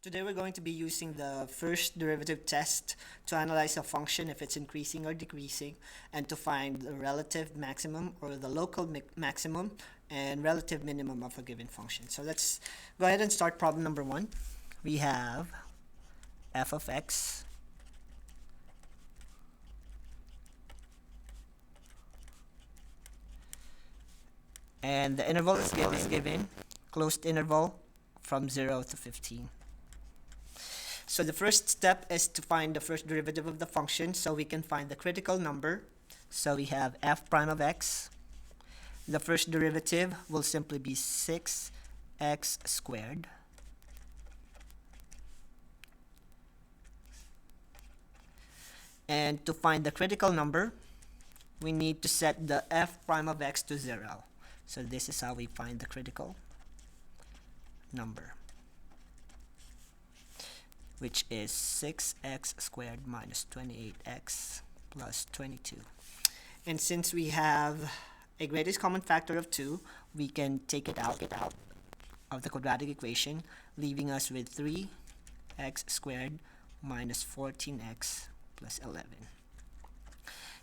Today we're going to be using the first derivative test to analyze a function if it's increasing or decreasing, and to find the relative maximum or the local maximum and relative minimum of a given function. So let's go ahead and start problem number 1. We have f of x and the interval is given closed interval from 0 to 15. So the first step is to find the first derivative of the function, so we can find the critical number. So we have f prime of x. The first derivative will simply be 6x squared and to find the critical number, we need to set the f prime of x to 0. So this is how we find the critical number, which is 6x squared minus 28x plus 22. And since we have a greatest common factor of 2, we can take it out of the quadratic equation, leaving us with 3x squared minus 14x plus 11.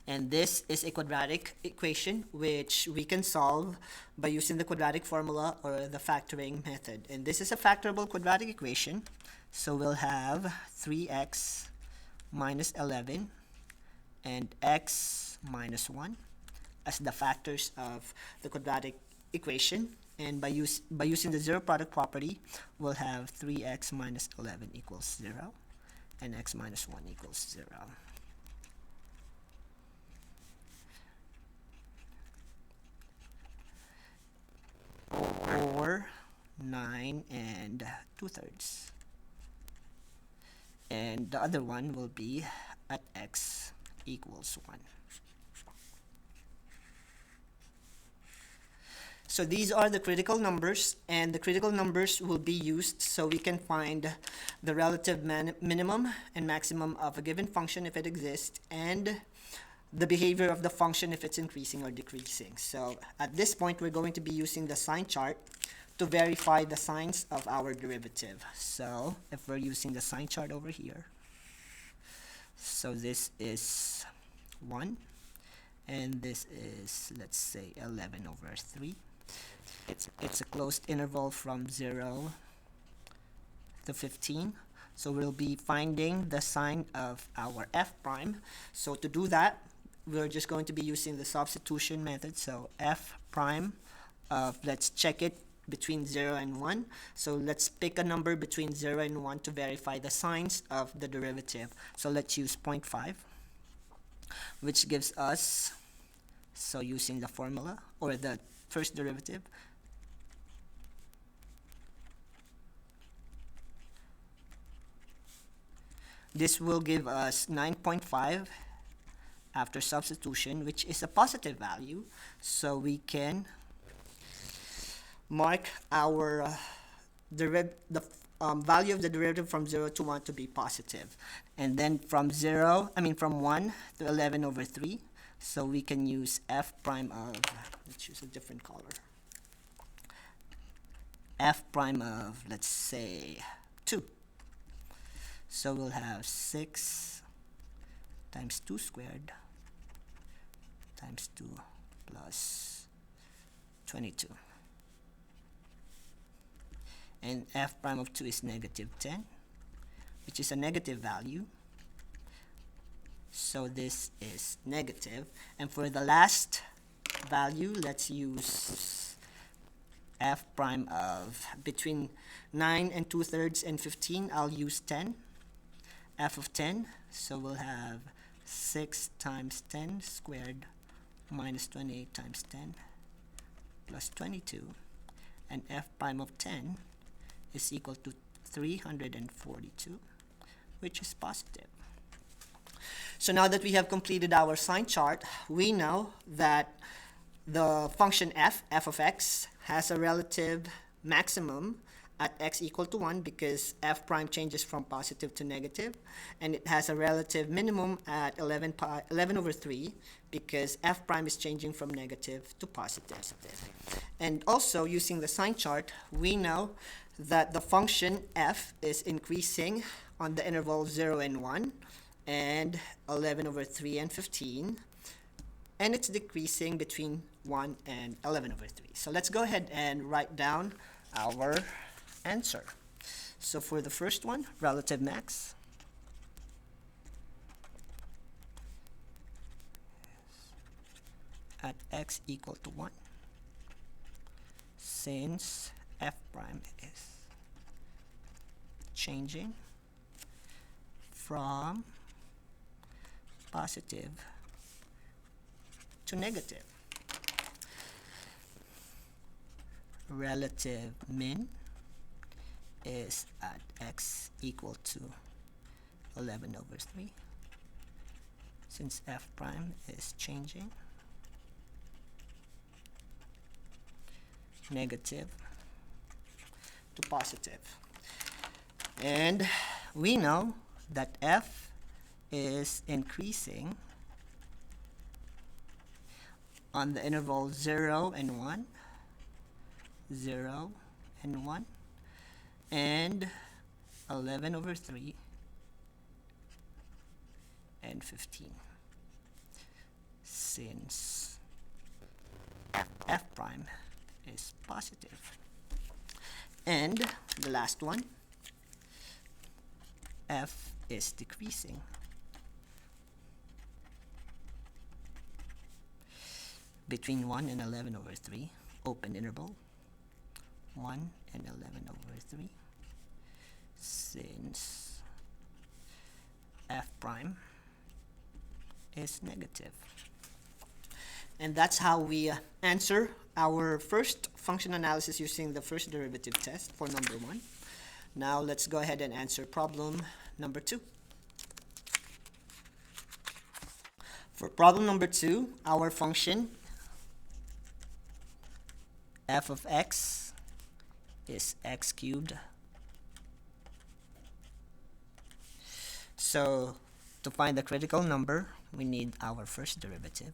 And this is a quadratic equation which we can solve by using the quadratic formula or the factoring method. And this is a factorable quadratic equation. So we'll have 3x minus 11 and x minus 1 as the factors of the quadratic equation. And by using the zero product property, we'll have 3x minus 11 equals 0 and x minus 1 equals 0. Or 9 and 2/3. And the other one will be at x equals 1. So these are the critical numbers, and the critical numbers will be used so we can find the relative minimum and maximum of a given function if it exists, and the behavior of the function if it's increasing or decreasing. So at this point, we're going to be using the sign chart to verify the signs of our derivative. So if we're using the sign chart over here, so this is 1 and this is, let's say, 11 over 3. It's a closed interval from 0 to 15. So we'll be finding the sign of our f prime. So to do that, we're just going to be using the substitution method. So f prime of, let's check it between 0 and 1. So let's pick a number between 0 and 1 to verify the signs of the derivative. So let's use 0.5, which gives us, so using the formula or the first derivative, this will give us 9.5 after substitution, which is a positive value. So we can mark our value of the derivative from 0 to 1 to be positive. And then from 1 to 11 over 3, so we can use f prime of, let's use a different color, f prime of, let's say, 2. So we'll have 6 times 2 squared times 2 plus 22. And f prime of 2 is negative 10, which is a negative value. So this is negative. And for the last value, let's use f prime of between 9 and 2/3 and 15. I'll use 10. F of 10, so we'll have 6 times 10 squared minus 28 times 10 plus 22. And f prime of 10 is equal to 342, which is positive. So now that we have completed our sign chart, we know that the function f of x, has a relative maximum at x equal to 1 because f prime changes from positive to negative, and it has a relative minimum at 11 over 3 because f prime is changing from negative to positive. And also, using the sign chart, we know that the function f is increasing on the interval 0 and 1 and 11 over 3 and 15, and it's decreasing between 1 and 11 over 3. So let's go ahead and write down our answer. So for the first one, relative max, at x equal to 1, since f prime is changing from positive to negative. Relative min is at x equal to 11 over 3, since f prime is changing negative to positive. And we know that f is increasing on the interval 0 and 1, 0 and 1, and 11 over 3 and 15, since f prime is positive. And the last one, f is decreasing between 1 and 11 over 3, open interval, 1 and 11 over 3, since f prime is negative. And that's how we answer our first function analysis using the first derivative test for number 1. Now let's go ahead and answer problem number 2. For problem number 2, our function f of x is x cubed. So to find the critical number, we need our first derivative.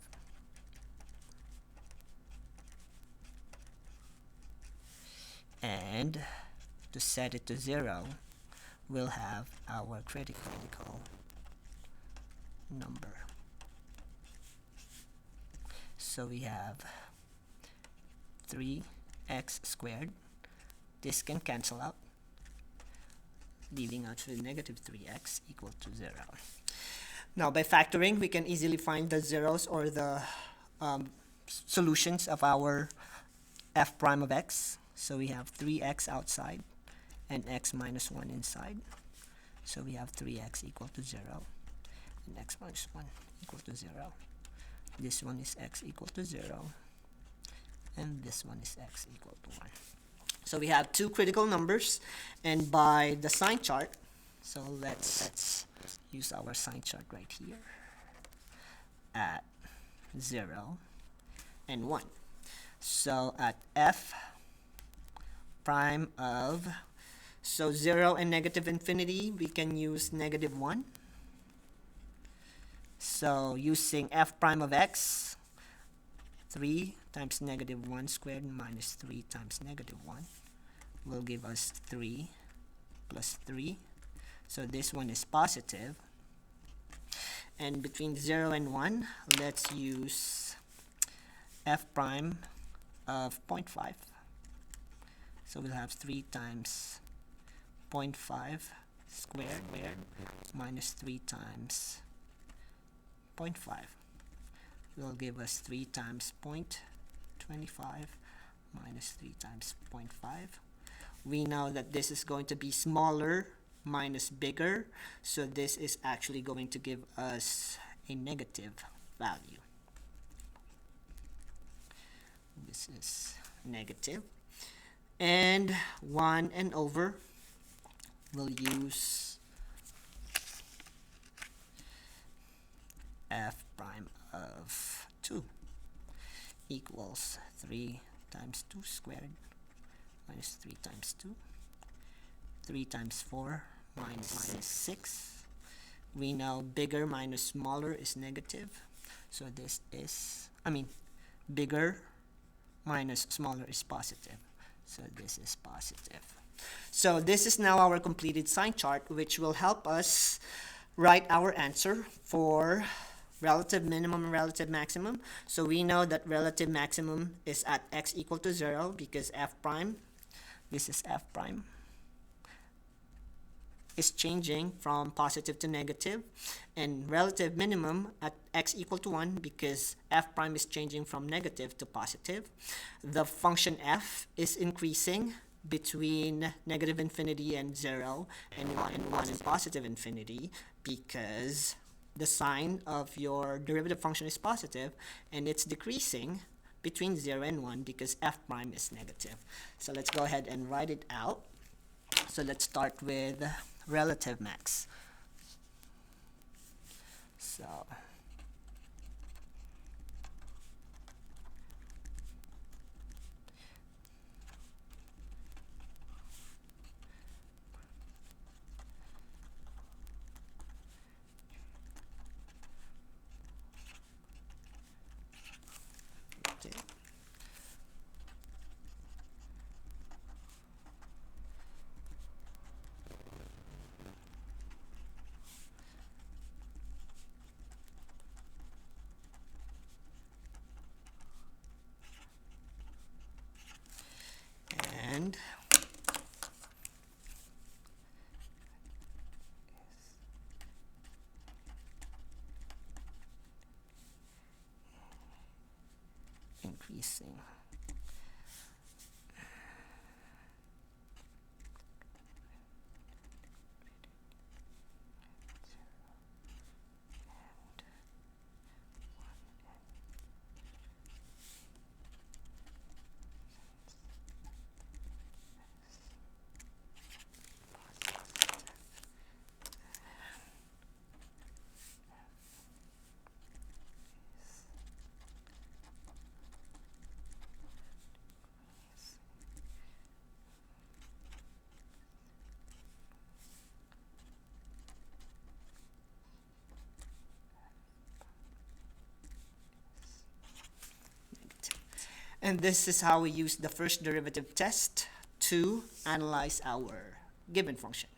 And to set it to 0, we'll have our critical number. So we have 3x squared. This can cancel out, leaving us with negative 3x equal to 0. Now by factoring, we can easily find the zeros or the solutions of our f prime of x. So we have 3x outside and x minus 1 inside. So we have 3x equal to 0 and x minus 1 equal to 0. This one is x equal to 0 and this one is x equal to 1. So we have two critical numbers, and by the sign chart, so let's use our sign chart right here at 0 and 1. So at f prime of, so 0 and negative infinity, we can use negative 1. So using f prime of x, 3 times negative 1 squared minus 3 times negative 1 will give us 3 plus 3. So this one is positive. And between 0 and 1, let's use f prime of 0.5. So we'll have 3 times 0.5 squared minus 3 times 0.5 will give us 3 times 0.25 minus 3 times 0.5. We know that this is going to be smaller minus bigger, so this is actually going to give us a negative value. This is negative. And 1 and over, we'll use f prime of 2 equals 3 times 2 squared minus 3 times 2. 3 times 4 minus 6. We know bigger minus smaller is negative. So this is, bigger minus smaller is positive. So this is positive. So this is now our completed sign chart, which will help us write our answer for relative minimum and relative maximum. So we know that relative maximum is at x equal to 0 because f prime, this is f prime, is changing from positive to negative, and relative minimum at x equal to 1 because f prime is changing from negative to positive. The function f is increasing between negative infinity and 0 and 1 and positive infinity because the sign of your derivative function is positive, and it's decreasing between 0 and 1 because f prime is negative. So let's go ahead and write it out. So let's start with relative max. So and increasing. And this is how we use the first derivative test to analyze our given function.